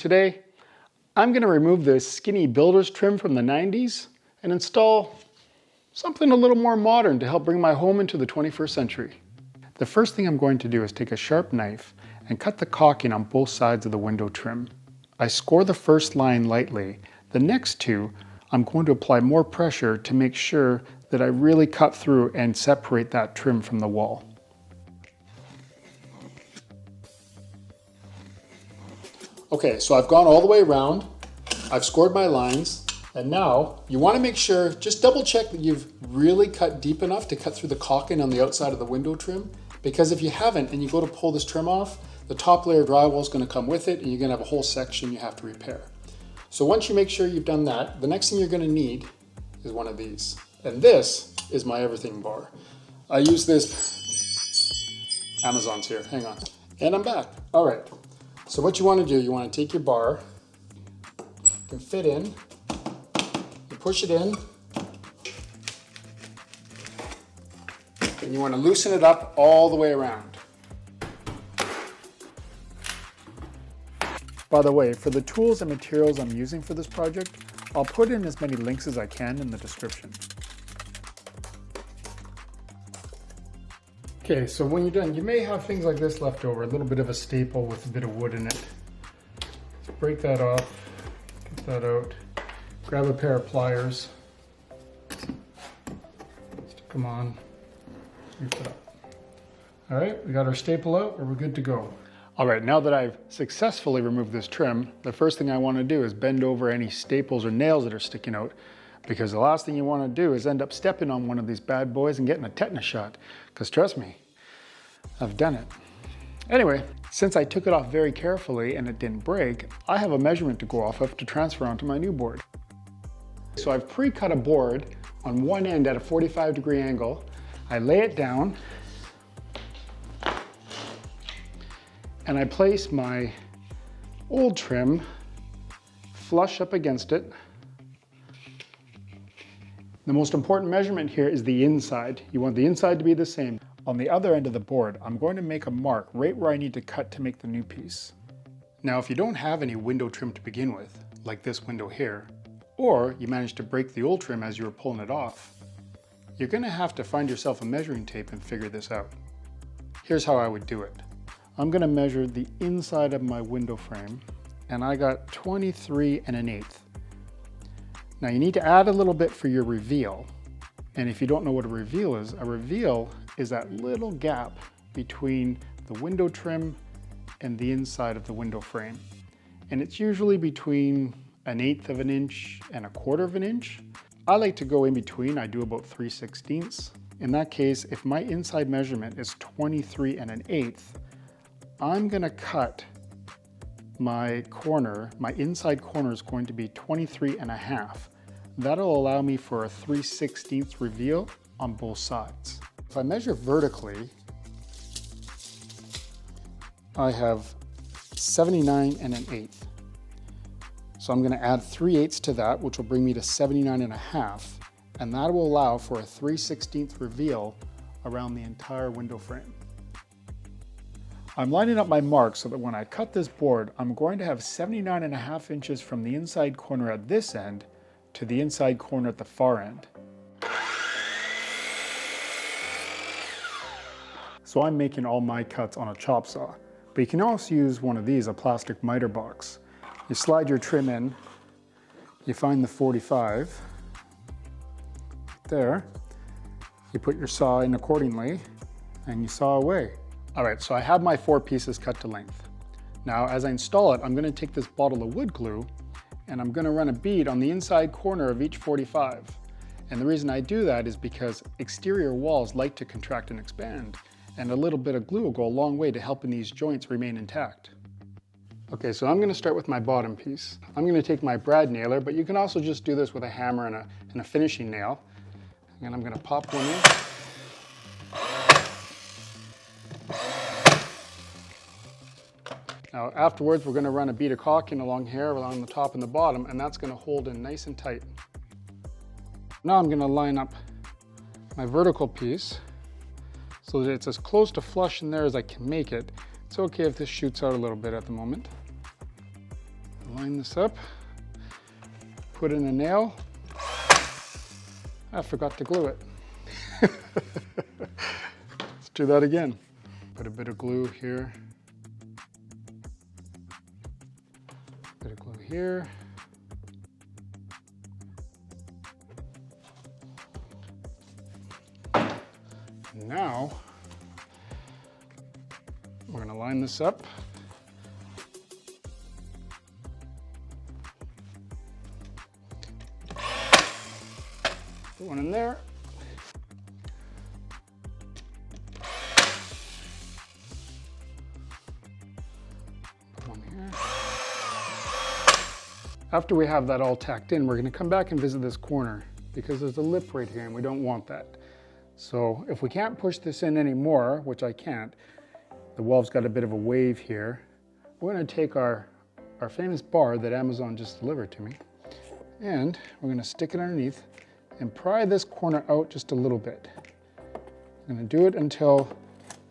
Today, I'm going to remove this skinny builder's trim from the 90s and install something a little more modern to help bring my home into the 21st century. The first thing I'm going to do is take a sharp knife and cut the caulking on both sides of the window trim. I score the first line lightly. The next two, I'm going to apply more pressure to make sure that I really cut through and separate that trim from the wall. Okay, so I've gone all the way around, I've scored my lines, and now you want to make sure, just double check that you've really cut deep enough to cut through the caulking on the outside of the window trim, because if you haven't and you go to pull this trim off, the top layer of drywall is going to come with it and you're going to have a whole section you have to repair. So once you make sure you've done that, the next thing you're going to need is one of these. And this is my everything bar. I use this, Amazon's here, hang on. And I'm back. All right. So what you want to do, you want to take your bar, you can fit in, you push it in, and you want to loosen it up all the way around. By the way, for the tools and materials I'm using for this project, I'll put in as many links as I can in the description. Okay, so when you're done, you may have things like this left over, a little bit of a staple with a bit of wood in it. Let's break that off, get that out, grab a pair of pliers, stick them on, sweep it up. All right, we got our staple out, and we're good to go. All right, now that I've successfully removed this trim, the first thing I want to do is bend over any staples or nails that are sticking out, because the last thing you want to do is end up stepping on one of these bad boys and getting a tetanus shot, because trust me, I've done it. Anyway, since I took it off very carefully and it didn't break, I have a measurement to go off of to transfer onto my new board. So I've pre-cut a board on one end at a 45-degree angle. I lay it down and I place my old trim flush up against it. The most important measurement here is the inside. You want the inside to be the same. On the other end of the board, I'm going to make a mark right where I need to cut to make the new piece. Now, if you don't have any window trim to begin with, like this window here, or you managed to break the old trim as you were pulling it off, you're going to have to find yourself a measuring tape and figure this out. Here's how I would do it. I'm going to measure the inside of my window frame, and I got 23 1/8. Now you need to add a little bit for your reveal. And if you don't know what a reveal is that little gap between the window trim and the inside of the window frame. And it's usually between 1/8 of an inch and 1/4 of an inch. I like to go in between, I do about 3/16. In that case, if my inside measurement is 23 1/8, I'm gonna cut my corner, my inside corner is going to be 23 1/2. That'll allow me for a 3/16 reveal on both sides. If I measure vertically, I have 79 1/8. So I'm gonna add 3/8 to that, which will bring me to 79 1/2, and that will allow for a 3/16 reveal around the entire window frame. I'm lining up my marks so that when I cut this board, I'm going to have 79 1/2 inches from the inside corner at this end to the inside corner at the far end. So I'm making all my cuts on a chop saw, but you can also use one of these, a plastic MITRE box. You slide your trim in, you find the 45, there, you put your saw in accordingly, and you saw away. All right, so I have my 4 pieces cut to length. Now, as I install it, I'm gonna take this bottle of wood glue and I'm gonna run a bead on the inside corner of each 45. And the reason I do that is because exterior walls like to contract and expand, and a little bit of glue will go a long way to helping these joints remain intact. Okay, so I'm gonna start with my bottom piece. I'm gonna take my brad nailer, but you can also just do this with a hammer and a finishing nail. And I'm gonna pop one in. Now afterwards, we're gonna run a bead of caulking along here, along the top and the bottom, and that's gonna hold in nice and tight. Now I'm gonna line up my vertical piece so that it's as close to flush in there as I can make it. It's okay if this shoots out a little bit at the moment. Line this up, put in a nail. I forgot to glue it. Let's do that again. Put a bit of glue here. Bit of glue here. Now, we're going to line this up. Put one in there. Put one here. After we have that all tacked in, we're going to come back and visit this corner because there's a lip right here and we don't want that. So if we can't push this in anymore, which I can't, the wall's got a bit of a wave here. We're going to take our famous bar that Amazon just delivered to me, and we're going to stick it underneath and pry this corner out just a little bit. I'm going to do it until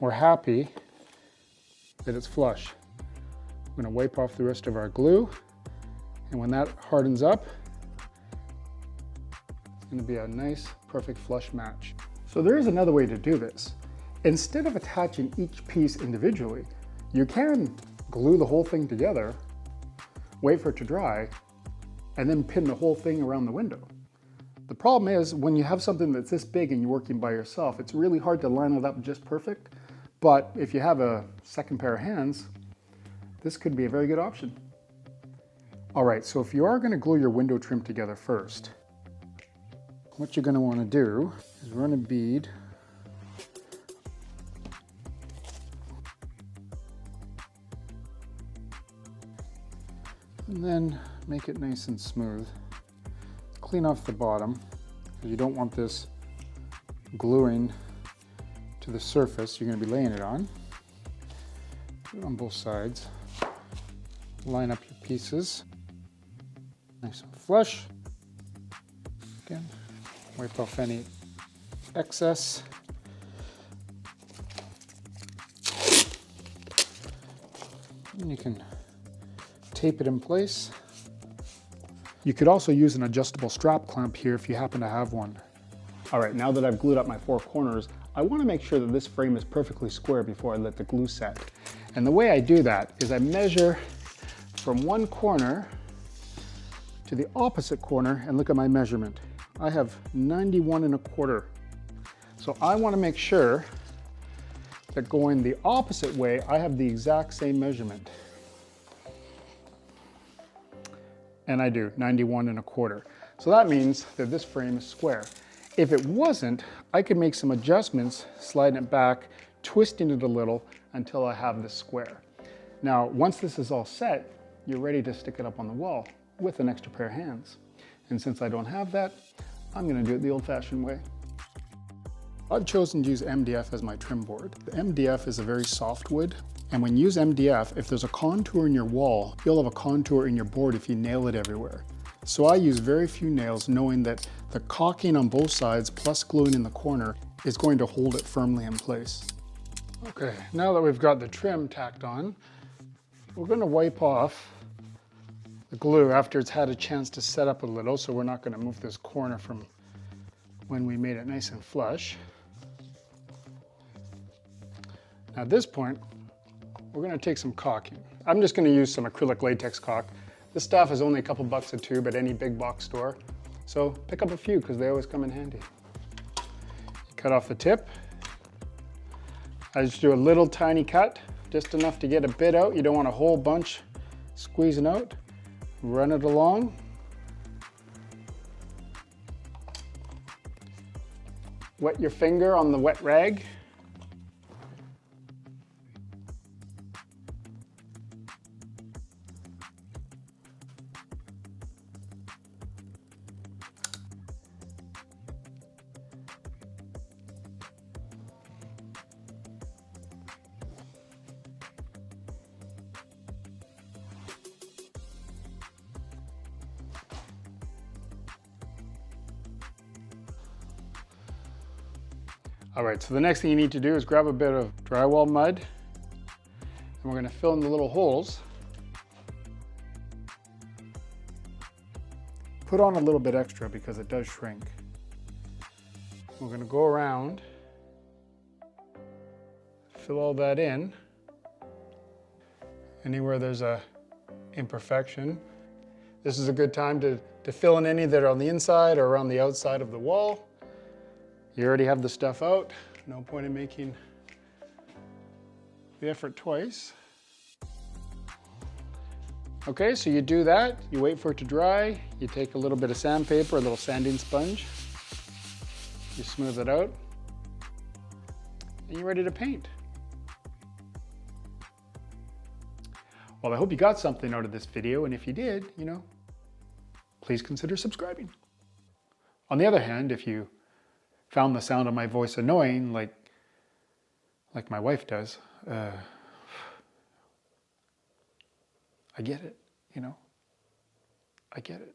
we're happy that it's flush. I'm going to wipe off the rest of our glue, and when that hardens up, it's going to be a nice, perfect flush match. So there is another way to do this. Instead of attaching each piece individually, you can glue the whole thing together, wait for it to dry, and then pin the whole thing around the window. The problem is when you have something that's this big and you're working by yourself, it's really hard to line it up just perfect. But if you have a second pair of hands, this could be a very good option. All right, so if you are going to glue your window trim together first, what you're going to want to do is run a bead and then make it nice and smooth. Clean off the bottom, because you don't want this gluing to the surface you're going to be laying it on. Do it on both sides. Line up your pieces nice and flush. Again, wipe off any excess. And you can tape it in place. You could also use an adjustable strap clamp here if you happen to have one. All right, now that I've glued up my four corners, I want to make sure that this frame is perfectly square before I let the glue set. And the way I do that is I measure from one corner to the opposite corner and look at my measurement. I have 91 1/4. So I want to make sure that going the opposite way, I have the exact same measurement. And I do, 91 1/4. So that means that this frame is square. If it wasn't, I could make some adjustments, sliding it back, twisting it a little until I have this square. Now, once this is all set, you're ready to stick it up on the wall with an extra pair of hands. And since I don't have that, I'm going to do it the old-fashioned way. I've chosen to use MDF as my trim board. The MDF is a very soft wood, and when you use MDF, if there's a contour in your wall, you'll have a contour in your board if you nail it everywhere. So I use very few nails, knowing that the caulking on both sides plus gluing in the corner is going to hold it firmly in place. Okay, now that we've got the trim tacked on, we're going to wipe off the glue after it's had a chance to set up a little, so we're not going to move this corner from when we made it nice and flush. Now at this point, we're going to take some caulking. I'm just going to use some acrylic latex caulk. This stuff is only a couple bucks a tube at any big box store, so pick up a few because they always come in handy. Cut off the tip. I just do a little tiny cut, just enough to get a bit out. You don't want a whole bunch squeezing out. Run it along. Wet your finger on the wet rag. All right, so the next thing you need to do is grab a bit of drywall mud, and we're going to fill in the little holes. put on a little bit extra because it does shrink. We're going to go around, fill all that in. Anywhere there's a imperfection, this is a good time to fill in any that are on the inside or around the outside of the wall. You already have the stuff out, no point in making the effort twice. Okay, so you do that, you wait for it to dry, you take a little bit of sandpaper, a little sanding sponge, you smooth it out, and you're ready to paint. Well, I hope you got something out of this video, and if you did, please consider subscribing. On the other hand, if you found the sound of my voice annoying, like my wife does, I get it, I get it.